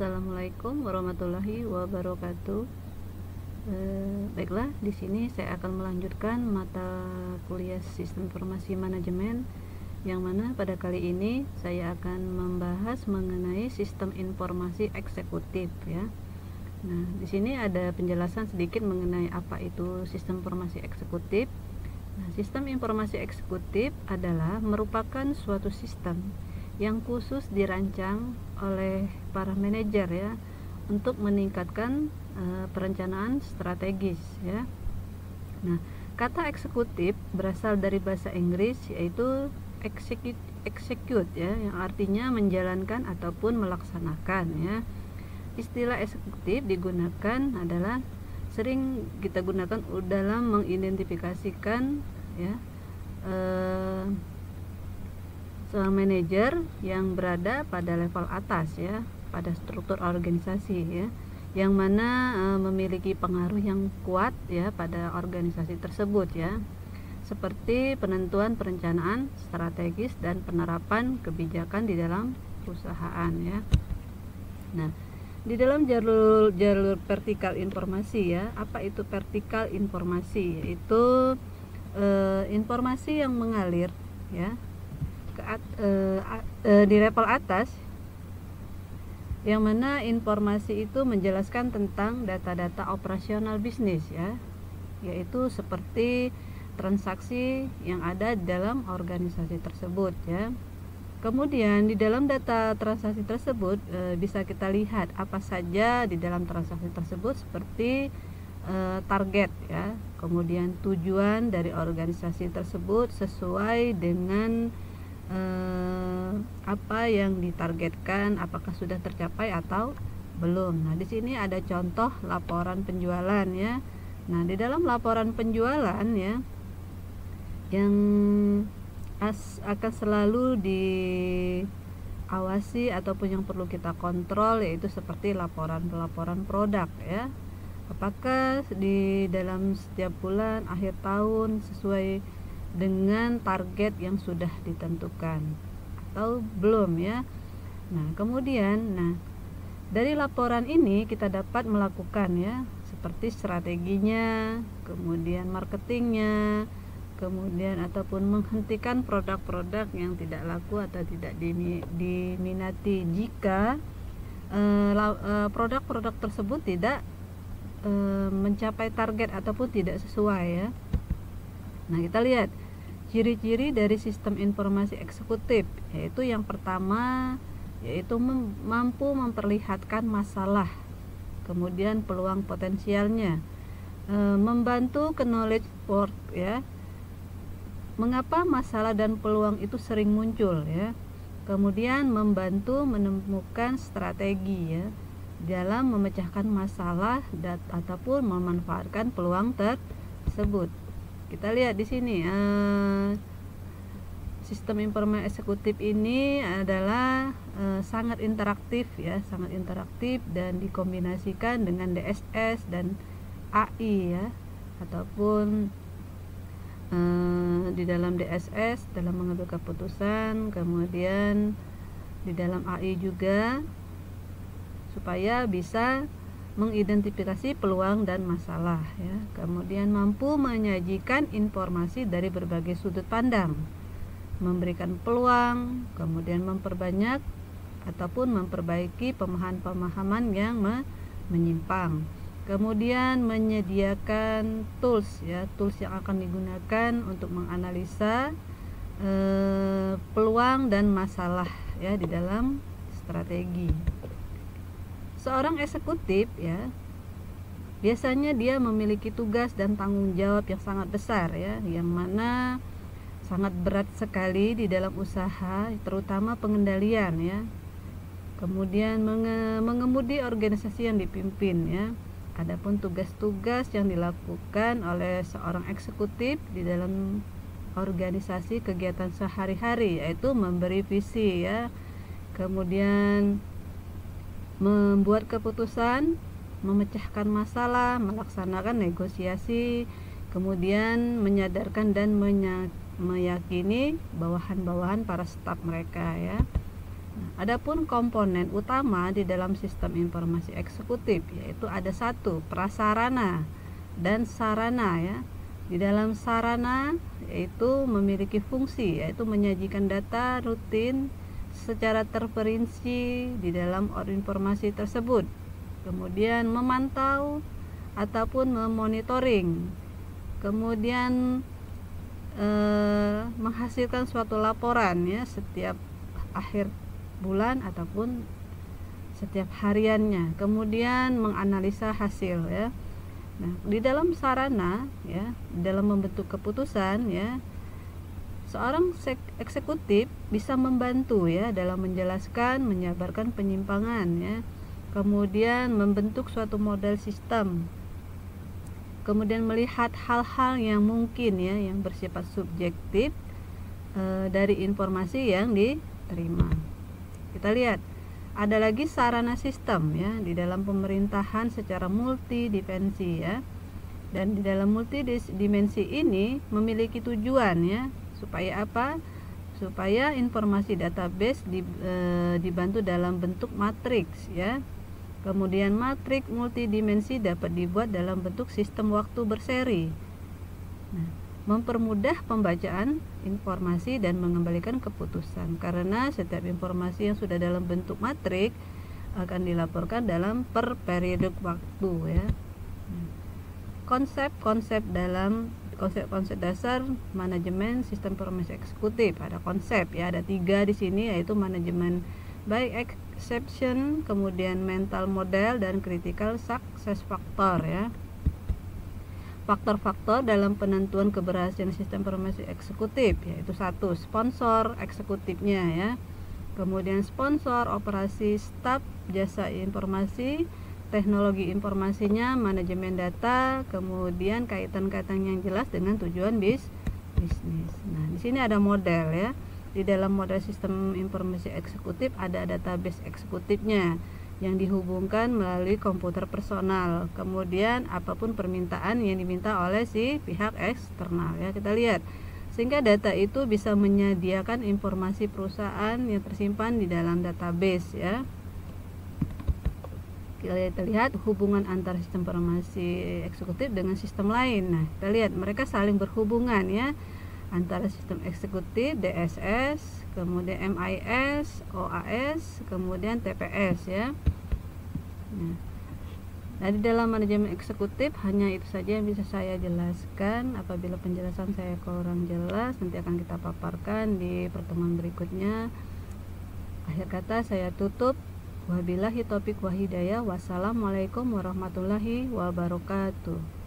Assalamualaikum warahmatullahi wabarakatuh. Baiklah, di sini saya akan melanjutkan mata kuliah Sistem Informasi Manajemen, yang mana pada kali ini saya akan membahas mengenai sistem informasi eksekutif ya. Nah, di sini ada penjelasan sedikit mengenai apa itu sistem informasi eksekutif. Nah, sistem informasi eksekutif adalah merupakan suatu sistem yang khusus dirancang oleh para manajer ya untuk meningkatkan perencanaan strategis ya. Nah, kata eksekutif berasal dari bahasa Inggris yaitu execute ya, yang artinya menjalankan ataupun melaksanakan ya. Istilah eksekutif digunakan adalah sering kita gunakan dalam mengidentifikasikan ya seorang manajer yang berada pada level atas ya, pada struktur organisasi ya, yang mana memiliki pengaruh yang kuat ya pada organisasi tersebut ya, seperti penentuan perencanaan strategis dan penerapan kebijakan di dalam perusahaan ya. Nah, di dalam jalur vertikal informasi ya, apa itu vertikal informasi? Yaitu informasi yang mengalir ya di level atas, yang mana informasi itu menjelaskan tentang data-data operasional bisnis ya, yaitu seperti transaksi yang ada di dalam organisasi tersebut ya. Kemudian di dalam data transaksi tersebut bisa kita lihat apa saja di dalam transaksi tersebut, seperti target ya, kemudian tujuan dari organisasi tersebut sesuai dengan apa yang ditargetkan, apakah sudah tercapai atau belum. Nah, di sini ada contoh laporan penjualan ya. Nah, di dalam laporan penjualan ya, yang akan selalu diawasi ataupun yang perlu kita kontrol yaitu seperti laporan produk ya. Apakah di dalam setiap bulan, akhir tahun sesuai dengan target yang sudah ditentukan atau belum ya. Nah, kemudian dari laporan ini kita dapat melakukan ya seperti strateginya, kemudian marketingnya, kemudian ataupun menghentikan produk-produk yang tidak laku atau tidak diminati jika produk-produk tersebut tidak mencapai target ataupun tidak sesuai ya. Nah, kita lihat ciri-ciri dari sistem informasi eksekutif, yaitu yang pertama yaitu mampu memperlihatkan masalah, kemudian peluang potensialnya, membantu knowledge work ya, mengapa masalah dan peluang itu sering muncul ya, kemudian membantu menemukan strategi ya dalam memecahkan masalah ataupun memanfaatkan peluang tersebut. Kita lihat di sini sistem informasi eksekutif ini adalah sangat interaktif ya, sangat interaktif dan dikombinasikan dengan DSS dan AI ya, ataupun di dalam DSS dalam mengambil keputusan, kemudian di dalam AI juga supaya bisa mengidentifikasi peluang dan masalah ya. Kemudian mampu menyajikan informasi dari berbagai sudut pandang, memberikan peluang, kemudian memperbanyak ataupun memperbaiki pemahaman yang menyimpang. Kemudian menyediakan tools ya, tools yang akan digunakan untuk menganalisa peluang dan masalah ya di dalam strategi. Seorang eksekutif ya, biasanya dia memiliki tugas dan tanggung jawab yang sangat besar ya, yang mana sangat berat sekali di dalam usaha, terutama pengendalian ya. Kemudian mengemudi organisasi yang dipimpin ya. Adapun tugas-tugas yang dilakukan oleh seorang eksekutif di dalam organisasi kegiatan sehari-hari yaitu memberi visi ya, kemudian membuat keputusan, memecahkan masalah, melaksanakan negosiasi, kemudian menyadarkan dan meyakini bawahan-bawahan para staf mereka ya. Adapun komponen utama di dalam sistem informasi eksekutif yaitu ada satu, prasarana dan sarana ya. Di dalam sarana yaitu memiliki fungsi yaitu menyajikan data rutin secara terperinci di dalam informasi tersebut. Kemudian memantau ataupun memonitoring. Kemudian menghasilkan suatu laporan ya setiap akhir bulan ataupun setiap hariannya, kemudian menganalisa hasil ya. Nah, di dalam sarana ya, dalam membentuk keputusan ya, seorang eksekutif bisa membantu ya dalam menjelaskan, menjabarkan penyimpangan ya, kemudian membentuk suatu model sistem, kemudian melihat hal-hal yang mungkin ya yang bersifat subjektif dari informasi yang diterima. Kita lihat ada lagi sarana sistem ya di dalam pemerintahan secara multidimensi ya, dan di dalam multidimensi ini memiliki tujuan ya supaya apa? Supaya informasi database dibantu dalam bentuk matriks ya. Kemudian matriks multidimensi dapat dibuat dalam bentuk sistem waktu berseri. Nah, mempermudah pembacaan informasi dan mengembalikan keputusan karena setiap informasi yang sudah dalam bentuk matriks akan dilaporkan dalam per periode waktu ya. Konsep-konsep dasar manajemen sistem informasi eksekutif, ada konsep ya, ada 3 di sini yaitu manajemen by exception, kemudian mental model dan critical success factor ya. Faktor-faktor dalam penentuan keberhasilan sistem informasi eksekutif yaitu satu, sponsor eksekutifnya ya, kemudian sponsor, operasi, staf, jasa informasi, teknologi informasinya, manajemen data, kemudian kaitan-kaitan yang jelas dengan tujuan bisnis. Nah, di sini ada model ya. Di dalam model sistem informasi eksekutif ada database eksekutifnya yang dihubungkan melalui komputer personal. Kemudian apapun permintaan yang diminta oleh si pihak eksternal ya, kita lihat. Sehingga data itu bisa menyediakan informasi perusahaan yang tersimpan di dalam database ya. Kita lihat hubungan antara sistem informasi eksekutif dengan sistem lain. Nah, kita lihat mereka saling berhubungan ya, antara sistem eksekutif DSS, kemudian MIS, OAS, kemudian TPS ya. Nah, di dalam manajemen eksekutif hanya itu saja yang bisa saya jelaskan. Apabila penjelasan saya kurang jelas, nanti akan kita paparkan di pertemuan berikutnya. Akhir kata saya tutup. Wabillahi taufiq wa hidayah. Wassalamualaikum warahmatullahi wabarakatuh.